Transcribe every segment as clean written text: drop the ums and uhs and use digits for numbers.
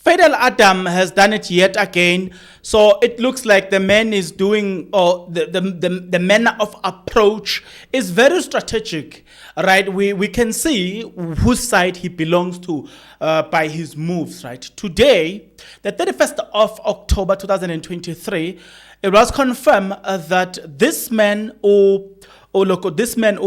Fidel Adam has done it yet again. So it looks like the man is doing, or the manner of approach is very strategic, right? We can see whose side he belongs to by his moves, right? Today, the 31st of October 2023, it was confirmed that this man,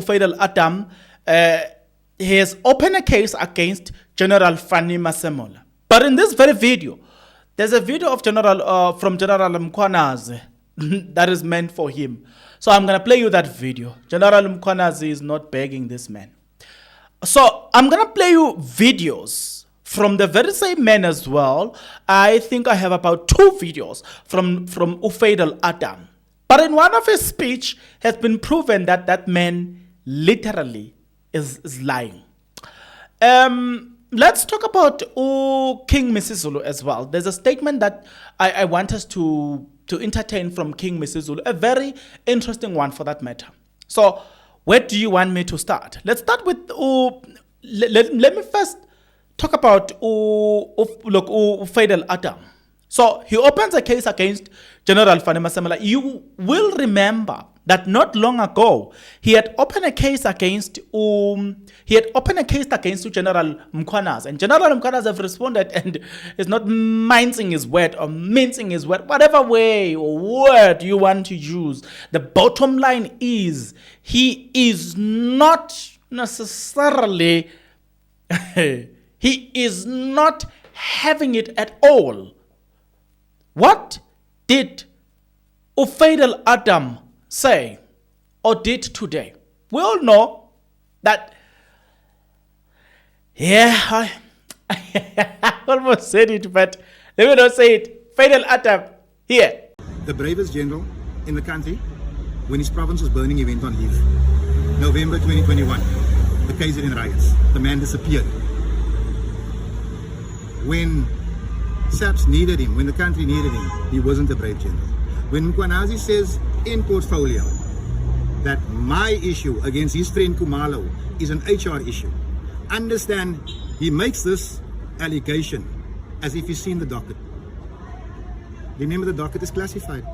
Fidel Adam, he has opened a case against General Agaist Masemola. But in this very video, there's a video of from General Mkhwanzi that is meant for him. So I'm going to play you that video. General Mkhwanzi is not begging this man. So I'm going to play you videos from the very same man as well. I think I have about 2 videos from Fidel Adam. But in one of his speech has been proven that that man literally is lying. Let's talk about King Misizulu as well. There's a statement that I want us to entertain from King Misizulu, a very interesting one for that matter. So, where do you want me to start? Let's start with, let me first talk about Fidel Adam. So, he opens a case against General Agaist Masemola. You will remember that not long ago, he had opened a case against General Mkhwanzi, and General Mkhwanzi have responded and is not mincing his word or mincing his word, whatever way or word you want to use. The bottom line is he is not necessarily he is not having it at all. What did Fidel Adam say or did today? We all know that, I almost said it, but let me not say it. Fidel Adam, here. The bravest general in the country, when his province was burning, he went on leave. November 2021, the KZN riots, the man disappeared. When SAPS needed him, when the country needed him, he wasn't a brave general. When Mkhwanzi says in portfolio that my issue against his friend Kumalo is an HR issue, understand he makes this allegation as if he's seen the docket. Remember, the docket is classified.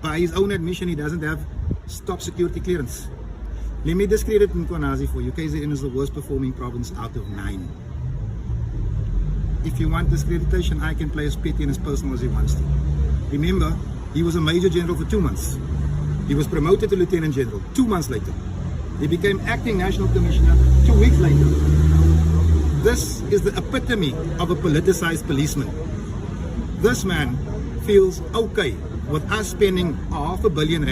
By his own admission, he doesn't have top security clearance. Let me discredit Mkhwanzi for you. KZN is the worst performing province out of 9. If you want discreditation, I can play as petty and as personal as he wants to. Remember, he was a major general for 2 months. He was promoted to lieutenant general 2 months later. He became acting national commissioner 2 weeks later. This is the epitome of a politicized policeman. This man feels okay with us spending R500 million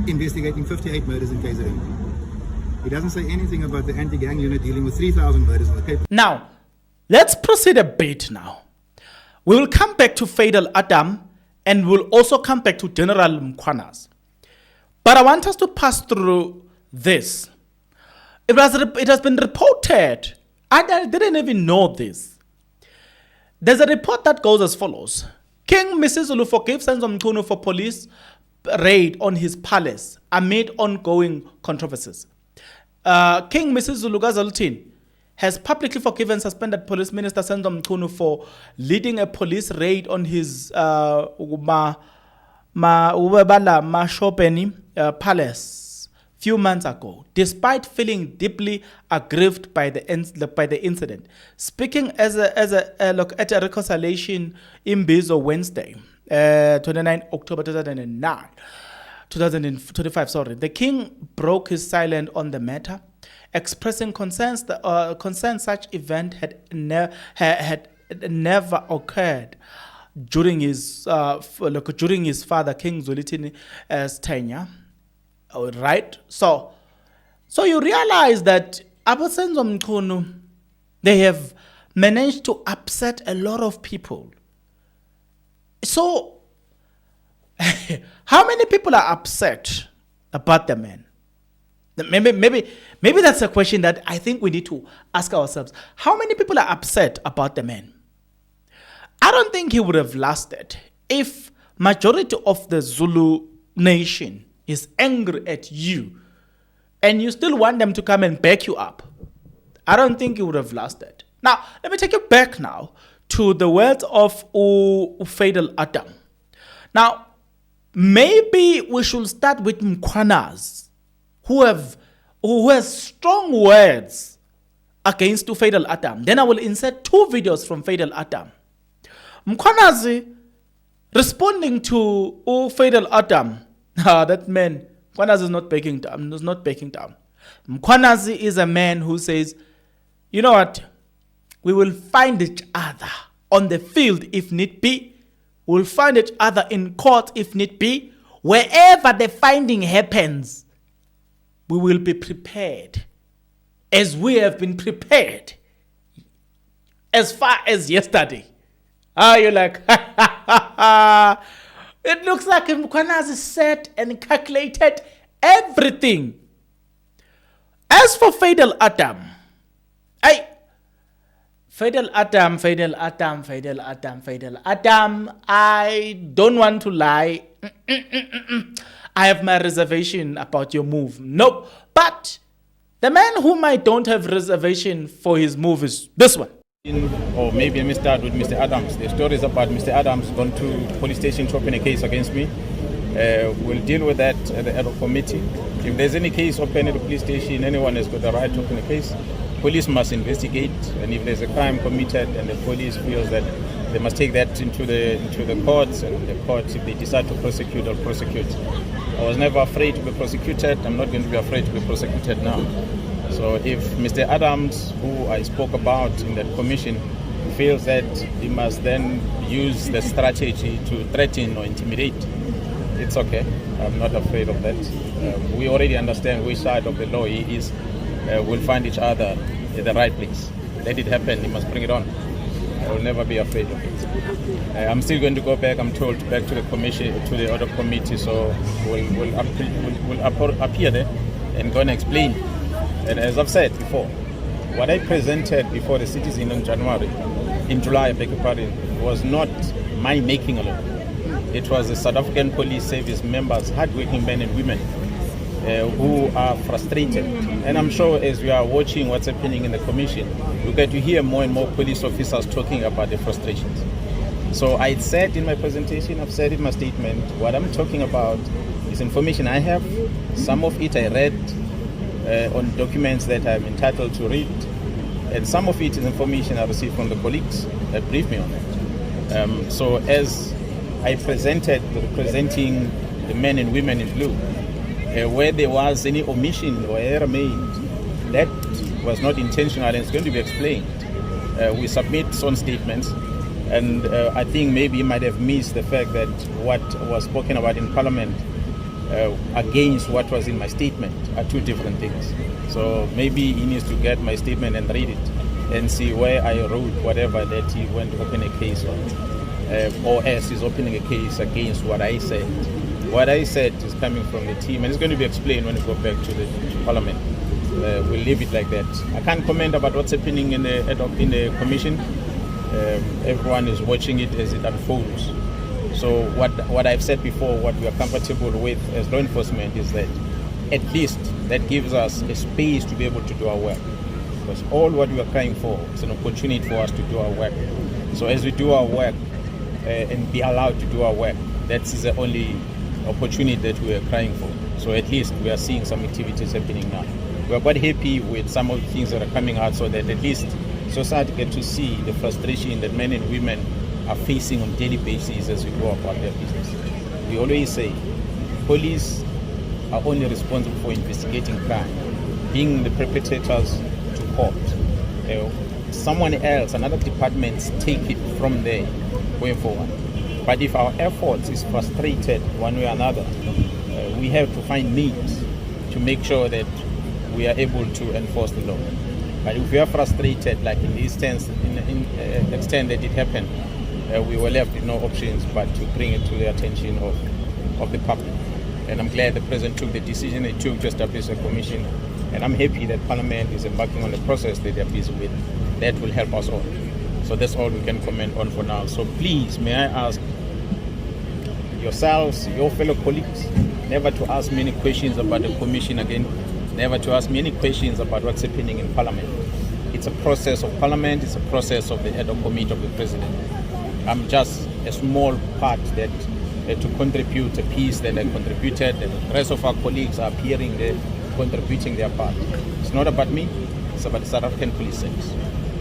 investigating 58 murders in KZN. He doesn't say anything about the anti-gang unit dealing with 3,000 murders in the Cape. Now, let's proceed a bit now. We will come back to Fidel Adam and we'll also come back to General Mkhwanzi. But I want us to pass through this. It has been reported, I didn't even know this. There's a report that goes as follows. King Misizulu forgives Senzo Mchunu for police raid on his palace amid ongoing controversies. King Misizulu Gazaltin has publicly forgiven suspended police minister Senzo Mchunu for leading a police raid on his Mashopeni palace few months ago, despite feeling deeply aggrieved by the incident. Speaking at a reconciliation in Bizo Wednesday, 29 October 2025, the king broke his silence on the matter, expressing concerns such event had never occurred during his father King Zwelithini's tenure. All right, so you realize that Senzo Mchunu, they have managed to upset a lot of people. So how many people are upset about the man? Maybe that's a question that I think we need to ask ourselves. How many people are upset about the man? I don't think he would have lasted if majority of the Zulu nation is angry at you and you still want them to come and back you up. I don't think he would have lasted. Now, let me take you back now to the words of Fatal Adam. Now, maybe we should start with Mkhwanzi, who has strong words against Fatal Adam. Then I will insert 2 videos from Fatal Adam. Mkhwanzi responding to Fatal Adam. That man, Mkhwanzi is not backing down. Mkhwanzi is a man who says, you know what? We will find each other on the field if need be. We'll find each other in court if need be. Wherever the finding happens, we will be prepared as we have been prepared as far as yesterday. You're like, it looks like Mkhwanzi set and calculated everything. As for Fatal Adam, Fatal Adam, I don't want to lie. I have my reservation about your move. No, but the man whom I don't have reservation for his move is this one. Or maybe let me start with Mr. Adams. The story is about Mr. Adams gone to police station to open a case against me. We'll deal with that at the ad hoc committee. If there's any case open at the police station, anyone has got the right to open a case. Police must investigate, and if there's a crime committed and the police feels that they must take that into the courts, and the courts, if they decide to prosecute, will prosecute. I was never afraid to be prosecuted. I'm not going to be afraid to be prosecuted now. So if Mr. Adams, who I spoke about in that commission, feels that he must then use the strategy to threaten or intimidate, it's okay. I'm not afraid of that. We already understand which side of the law he is. We'll find each other at the right place. Let it happen. He must bring it on. I will never be afraid of it. I'm still going to go back, I'm told, back to the commission, to the other committee. So we'll appear there and go and explain. And as I've said before, what I presented before the citizen in July, I beg your pardon, was not my making alone. It was the South African Police Service members, hardworking men and women, who are frustrated. And I'm sure as we are watching what's happening in the commission, we get to hear more and more police officers talking about the frustrations. So I said in my presentation, I've said in my statement, what I'm talking about is information I have. Some of it I read on documents that I'm entitled to read, and some of it is information I received from the colleagues that briefed me on it. So as I presented, representing the men and women in blue, where there was any omission or error made, that was not intentional and it's going to be explained. We submit some statements, and I think maybe you might have missed the fact that what was spoken about in Parliament against what was in my statement are 2 different things. So maybe he needs to get my statement and read it and see where I wrote whatever that he went to open a case on, or else he's opening a case against what I said. What I said is coming from the team, and it's going to be explained when we go back to the Parliament. We'll leave it like that. I can't comment about what's happening in the commission. Everyone is watching it as it unfolds. So what I've said before, what we are comfortable with as law enforcement is that at least that gives us a space to be able to do our work. Because all what we are crying for is an opportunity for us to do our work. So as we do our work and be allowed to do our work, that's the only opportunity that we are crying for. So at least we are seeing some activities happening now. We are quite happy with some of the things that are coming out, so that at least society get to see the frustration that men and women are facing on a daily basis as we go about their business. We always say police are only responsible for investigating crime, bringing the perpetrators to court. Someone else, another department, take it from there going forward. But if our efforts is frustrated one way or another, we have to find means to make sure that we are able to enforce the law. But if we are frustrated, like in this sense, in extent that it happened, we were left with no options but to bring it to the attention of the public. And I'm glad the President took the decision he took to establish a commission. And I'm happy that Parliament is embarking on the process that they're busy with. That will help us all. So that's all we can comment on for now. So please, may I ask yourselves, your fellow colleagues, never to ask me any questions about the commission again, never to ask me any questions about what's happening in Parliament. It's It's a process of Parliament. It's a process of the ad hoc committee of the President. I'm just a small part that to contribute a piece that I contributed, and the rest of our colleagues are appearing there, contributing their part. It's not about me, it's about the South African Police Service.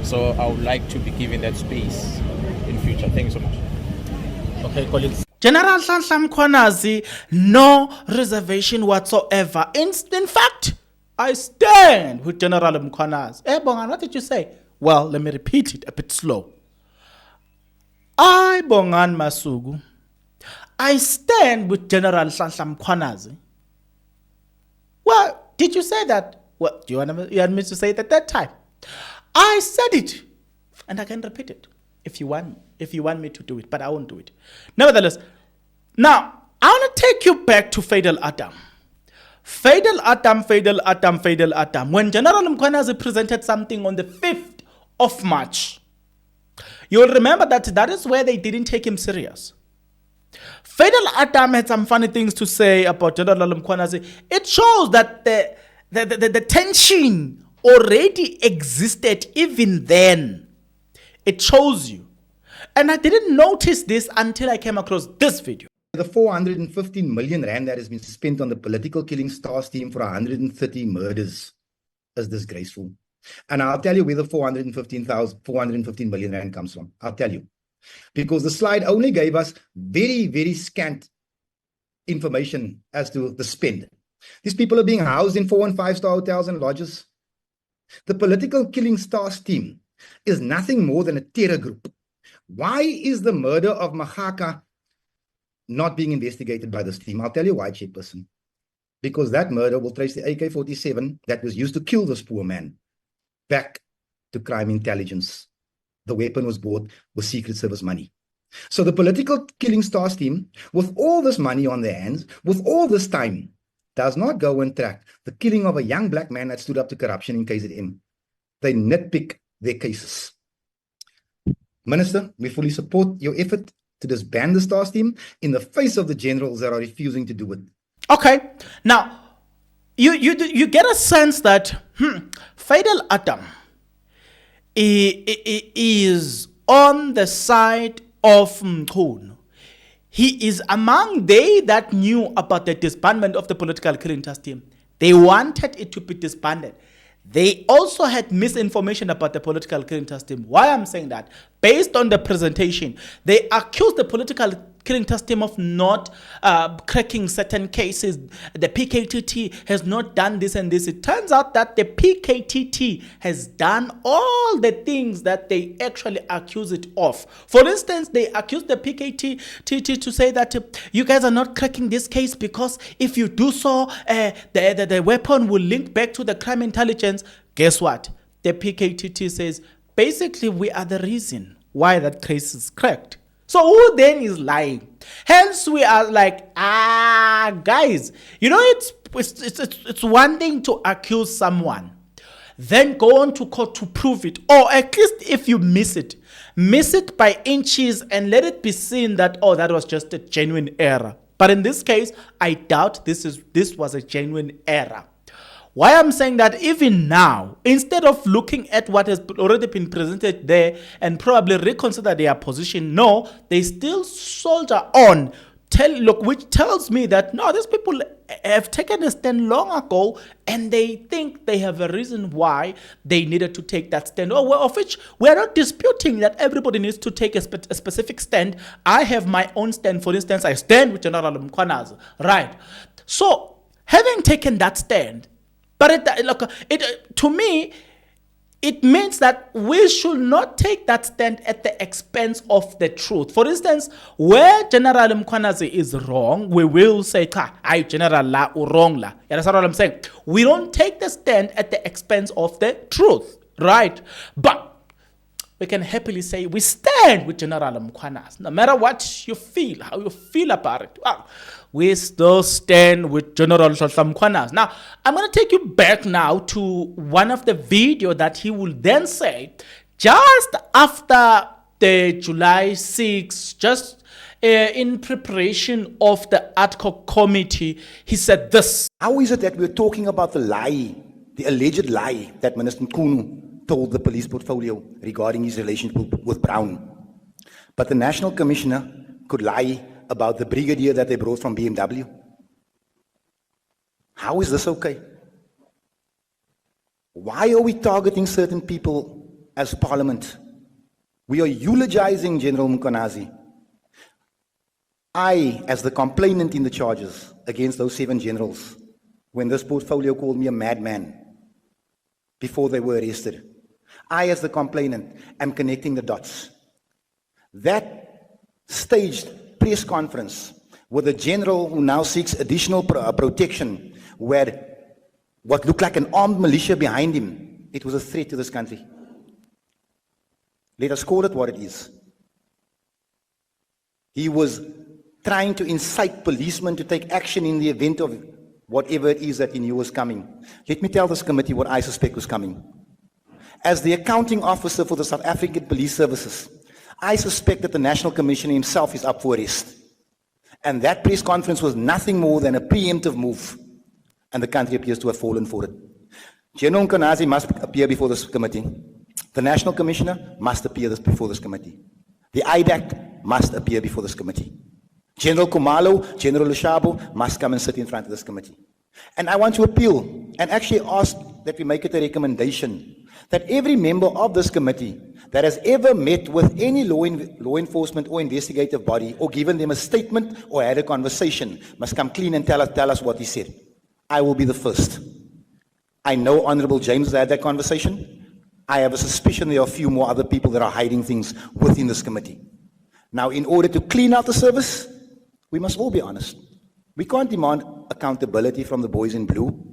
So I would like to be given that space in future. Thank you so much. Okay, colleagues. General Nhlanhla Mkhwanzi, no reservation whatsoever. In fact, I stand with General Mkhwanzi. Bongan, what did you say? Well, let me repeat it a bit slow. I, Bongan Masugu, I stand with General Nhlanhla Mkhwanzi. Well, did you say that? Well, do you want me to say it at that time? I said it, and I can repeat it if you want me to do it, but I won't do it. Nevertheless, now I want to take you back to Faidal Adam. Faidal Adam. When General Mkhwanzi presented something on the 5th of March, you'll remember that is where they didn't take him serious. Faidal Adam had some funny things to say about General Mkhwanzi. It shows that the tension already existed even then. It shows you. And I didn't notice this until I came across this video. The 415 million rand that has been spent on the political killing stars team for 130 murders is disgraceful. And I'll tell you where the 415 million rand comes from. I'll tell you. Because the slide only gave us very, very scant information as to the spend. These people are being housed in 4- and 5-star hotels and lodges. The political killing stars team is nothing more than a terror group. Why is the murder of Mahaka not being investigated by this team? I'll tell you why, Chairperson. Because that murder will trace the AK-47 that was used to kill this poor man back to crime intelligence. The weapon was bought with Secret Service money. So the political killing stars team, with all this money on their hands, with all this time, does not go and track the killing of a young black man that stood up to corruption in KZN. They nitpick their cases. Minister, we fully support your effort to disband the stars team in the face of the generals that are refusing to do it. Okay, now you get a sense that Faidal Adam is on the side of Mkhunu. He is among they that knew about the disbandment of the political killing task team. They wanted it to be disbanded. They also had misinformation about the political killing task team. Why I'm saying that? Based on the presentation, they accused the political killing task team of not cracking certain cases. The PKTT has not done this and this. It turns out that the PKTT has done all the things that they actually accuse it of. For instance, they accused the PKTT to say that you guys are not cracking this case because if you do so, the weapon will link back to the crime intelligence. Guess what? The PKTT says, basically, we are the reason why that case is cracked. So who then is lying? Hence, we are like, guys, you know, it's one thing to accuse someone, then go on to court to prove it, or at least if you miss it by inches and let it be seen that, oh, that was just a genuine error. But in this case, I doubt this was a genuine error. Why I'm saying that even now, instead of looking at what has already been presented there and probably reconsider their position, no, they still soldier on. Which tells me that no, these people have taken a stand long ago and they think they have a reason why they needed to take that stand. Of which we are not disputing that everybody needs to take a specific stand. I have my own stand. For instance, I stand with General Mkhwanzi. Right. So having taken that stand, but to me, it means that we should not take that stand at the expense of the truth. For instance, where General Mkhwanzi is wrong, we will say, I General la wrong la. You understand what I'm saying? We don't take the stand at the expense of the truth, right? But we can happily say we stand with General Mkhwanzi. No matter what you feel, how you feel about it, we still stand with General Nhlanhla Mkhwanzi. Now, I'm going to take you back now to one of the video that he will then say just after the July 6th, just in preparation of the ad hoc committee, he said this. How is it that we're talking about the lie, the alleged lie that Minister Mkhunu told the police portfolio regarding his relationship with Brown. But the National Commissioner could lie about the brigadier that they brought from BMW. How is this okay? Why are we targeting certain people as Parliament? We are eulogizing General Mkhwanzi. I, as the complainant in the charges against those 7 generals, when this portfolio called me a madman before they were arrested, I, as the complainant, am connecting the dots. That staged press conference with a general who now seeks additional protection, who had what looked like an armed militia behind him, it was a threat to this country. Let us call it what it is. He was trying to incite policemen to take action in the event of whatever it is that he knew was coming. Let me tell this committee what I suspect was coming. As the accounting officer for the South African Police Services, I suspect that the National Commissioner himself is up for arrest. And that press conference was nothing more than a preemptive move. And the country appears to have fallen for it. General Mkhwanzi must appear before this committee. The National Commissioner must appear before this committee. The IDAC must appear before this committee. General Khumalo, General Lushabo must come and sit in front of this committee. And I want to appeal and actually ask that we make it a recommendation that every member of this committee that has ever met with any law enforcement or investigative body or given them a statement or had a conversation must come clean and tell us what he said. I will be the first. I know Honorable James had that conversation. I have a suspicion there are a few more other people that are hiding things within this committee. Now, in order to clean out the service, we must all be honest. We can't demand accountability from the boys in blue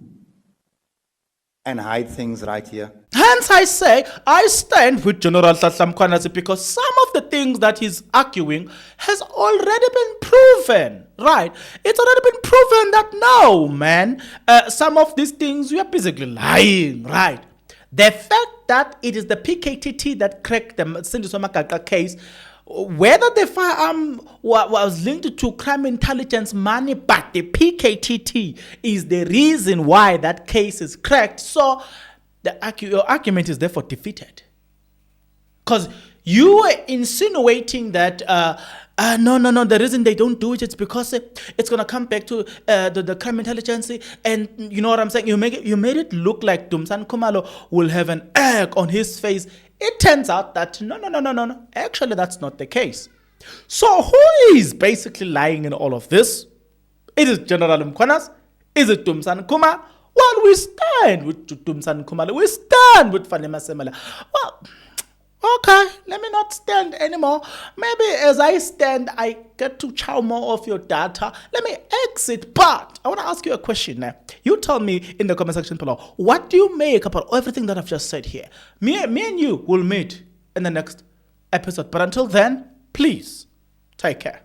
and hide things right here. Hence I say, I stand with General Mkhwanzi because some of the things that he's arguing has already been proven, right? It's already been proven that no, man, some of these things you are basically lying, right? The fact that it is the PKTT that cracked the Sindiswa Makaka case, whether the firearm was linked to crime intelligence money, but the PKTT is the reason why that case is cracked. So your argument is therefore defeated. Because you were insinuating that, no, the reason they don't do it is because it's going to come back to the crime intelligence. And you know what I'm saying? You made it look like Dumsan Khumalo will have an egg on his face. It turns out that no. Actually, that's not the case. So who is basically lying in all of this? Is it General Mkhwanzi? Is it Dumsan Khumalo? Well, we stand with Dumsan Khumalo. We stand with Agaist Masemola. Well, okay, let me not stand anymore. Maybe as I stand, I get to chow more of your data. Let me exit. But I want to ask you a question now. You tell me in the comment section below, what do you make about everything that I've just said here? Me and you will meet in the next episode. But until then, please take care.